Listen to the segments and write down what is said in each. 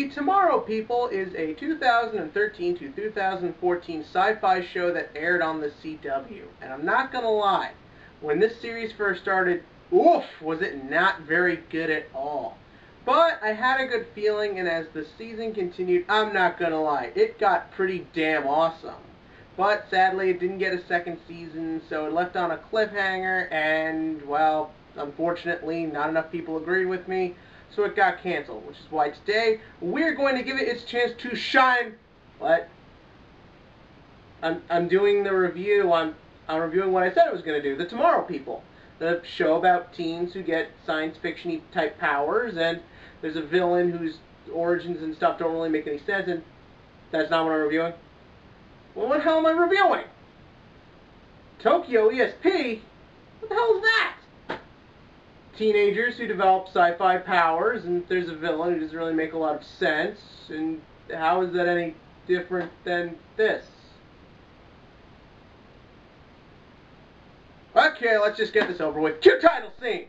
The Tomorrow People is a 2013 to 2014 sci-fi show that aired on the CW. And I'm not gonna lie, when this series first started, oof, was it not very good at all. But I had a good feeling, and as the season continued, I'm not gonna lie, it got pretty damn awesome. But sadly, it didn't get a second season, so it left on a cliffhanger, and, well, unfortunately, not enough people agreed with me, so it got canceled, which is why today we're going to give it its chance to shine. But I'm doing the review. I'm reviewing what I said I was going to do. The Tomorrow People, the show about teens who get science fiction-y type powers, and there's a villain whose origins and stuff don't really make any sense, and that's not what I'm reviewing. Well, what the hell am I reviewing? Tokyo ESP? What the hell is that? Teenagers who develop sci-fi powers, and there's a villain who doesn't really make a lot of sense, and how is that any different than this? Okay, let's just get this over with. Cue title scene!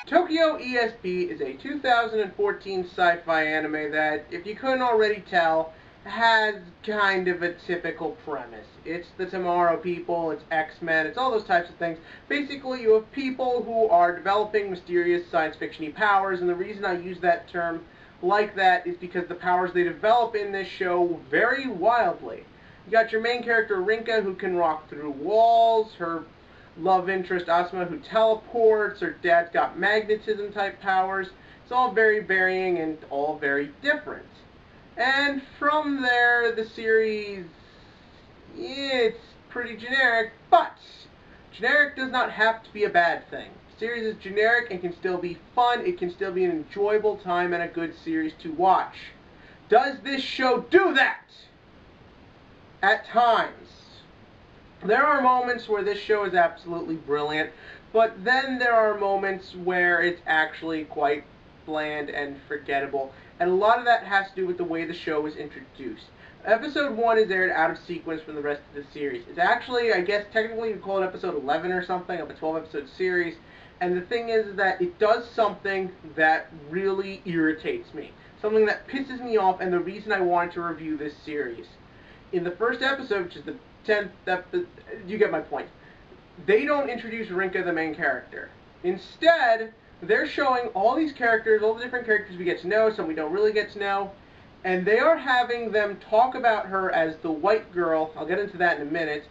Tokyo ESP is a 2014 sci-fi anime that, if you couldn't already tell, has kind of a typical premise. It's the Tomorrow People, it's X-Men, it's all those types of things. Basically, you have people who are developing mysterious science fiction-y powers, and the reason I use that term like that is because the powers they develop in this show vary wildly. You got your main character, Rinka, who can walk through walls, her love interest, Asuma, who teleports, her dad's got magnetism-type powers. It's all very varying and all very different. And from there, the series, it's pretty generic, but generic does not have to be a bad thing. The series is generic and can still be fun. It can still be an enjoyable time and a good series to watch. Does this show do that? At times. There are moments where this show is absolutely brilliant, but then there are moments where it's actually quite bland and forgettable. And a lot of that has to do with the way the show is introduced. Episode 1 is aired out of sequence from the rest of the series. It's actually, I guess, technically you'd call it episode 11 or something of a 12-episode series. And the thing is that it does something that really irritates me. Something that pisses me off, and the reason I wanted to review this series. In the first episode, which is the 10th episode, you get my point. They don't introduce Rinka, the main character. Instead, they're showing all these characters, all the different characters we get to know, some we don't really get to know, and they are having them talk about her as the white girl. I'll get into that in a minute.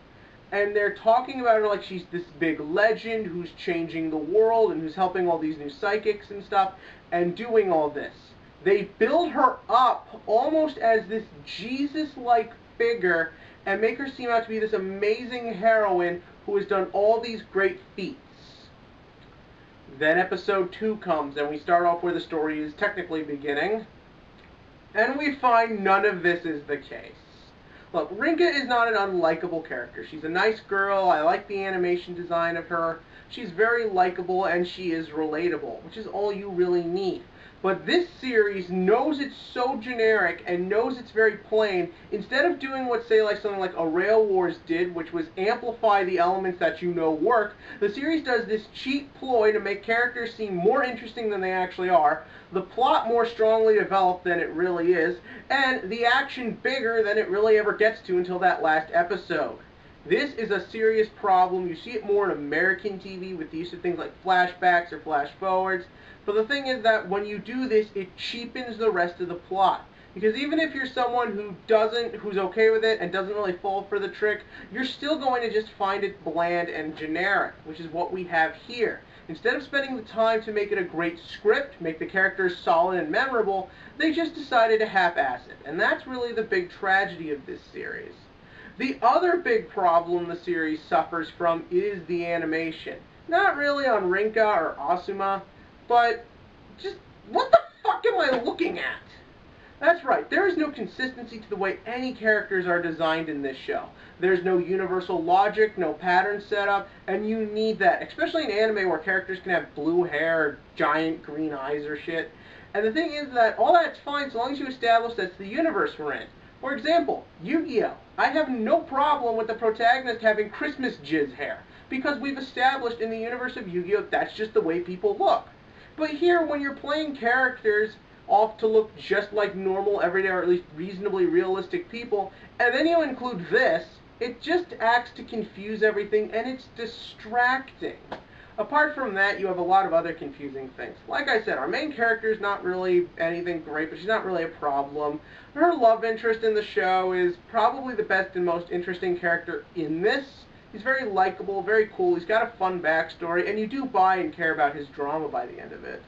And they're talking about her like she's this big legend who's changing the world and who's helping all these new psychics and stuff and doing all this. They build her up almost as this Jesus-like figure and make her seem out to be this amazing heroine who has done all these great feats. Then episode 2 comes, and we start off where the story is technically beginning, and we find none of this is the case. Look, Rinka is not an unlikable character. She's a nice girl. I like the animation design of her. She's very likable, and she is relatable, which is all you really need. But this series knows it's so generic and knows it's very plain. Instead of doing what, say, like something like a Rail Wars did, which was amplify the elements that you know work, the series does this cheap ploy to make characters seem more interesting than they actually are, the plot more strongly developed than it really is, and the action bigger than it really ever gets to until that last episode. This is a serious problem. You see it more in American TV with the use of things like flashbacks or flash forwards. But the thing is that when you do this, it cheapens the rest of the plot. Because even if you're someone who's okay with it and doesn't really fall for the trick, you're still going to just find it bland and generic, which is what we have here. Instead of spending the time to make it a great script, make the characters solid and memorable, they just decided to half-ass it. And that's really the big tragedy of this series. The other big problem the series suffers from is the animation. Not really on Rinka or Asuma, but just, what the fuck am I looking at? That's right, there is no consistency to the way any characters are designed in this show. There's no universal logic, no pattern setup, and you need that, especially in anime where characters can have blue hair or giant green eyes or shit. And the thing is that all that's fine so long as you establish that's the universe we're in. For example, Yu-Gi-Oh! I have no problem with the protagonist having Christmas jizz hair. because we've established in the universe of Yu-Gi-Oh! That's just the way people look. But here, when you're playing characters off to look just like normal, everyday, or at least reasonably realistic people, and then you include this, it just acts to confuse everything, and it's distracting. Apart from that, you have a lot of other confusing things. Like I said, our main character is not really anything great, but she's not really a problem. Her love interest in the show is probably the best and most interesting character in this. He's very likable, very cool, he's got a fun backstory, and you do buy and care about his drama by the end of it.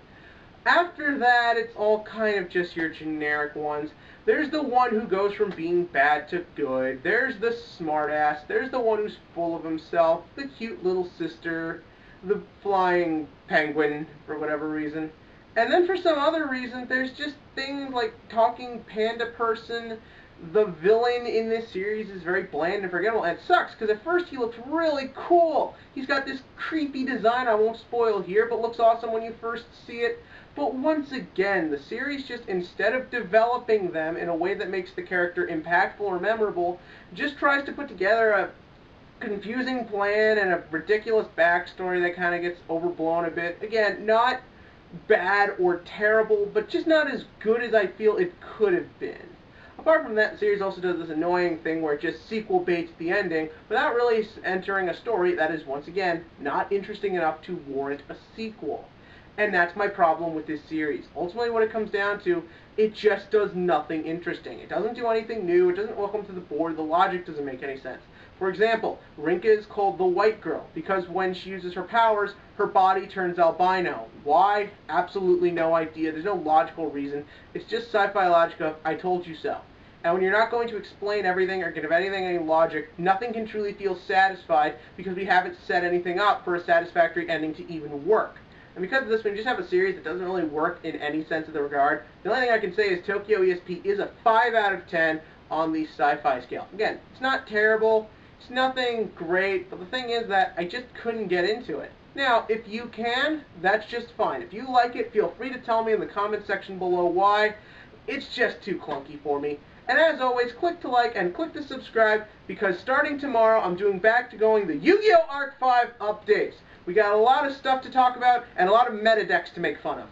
After that, it's all kind of just your generic ones. There's the one who goes from being bad to good. There's the smartass. There's the one who's full of himself. The cute little sister. The flying penguin, for whatever reason. And then for some other reason, there's just things like talking panda person. The villain in this series is very bland and forgettable, and it sucks, because at first he looks really cool. He's got this creepy design I won't spoil here, but looks awesome when you first see it. But once again, the series just, instead of developing them in a way that makes the character impactful or memorable, just tries to put together a confusing plan and a ridiculous backstory that kind of gets overblown a bit. Again, not bad or terrible, but just not as good as I feel it could have been. Apart from that, the series also does this annoying thing where it just sequel baits the ending without really entering a story that is, once again, not interesting enough to warrant a sequel. And that's my problem with this series. Ultimately, what it comes down to, it just does nothing interesting. It doesn't do anything new, it doesn't welcome to the board, the logic doesn't make any sense. For example, Rinka is called the White Girl because when she uses her powers, her body turns albino. Why? Absolutely no idea. There's no logical reason. It's just sci-fi logic of, I told you so. And when you're not going to explain everything or give anything any logic, nothing can truly feel satisfied because we haven't set anything up for a satisfactory ending to even work. And because of this, when you just have a series that doesn't really work in any sense of the regard, the only thing I can say is Tokyo ESP is a 5 out of 10 on the sci-fi scale. Again, it's not terrible, it's nothing great, but the thing is that I just couldn't get into it. Now, if you can, that's just fine. If you like it, feel free to tell me in the comment section below why. It's just too clunky for me. And as always, click to like and click to subscribe, because starting tomorrow, I'm doing back to going the Yu-Gi-Oh! Arc 5 updates. We got a lot of stuff to talk about and a lot of meta decks to make fun of.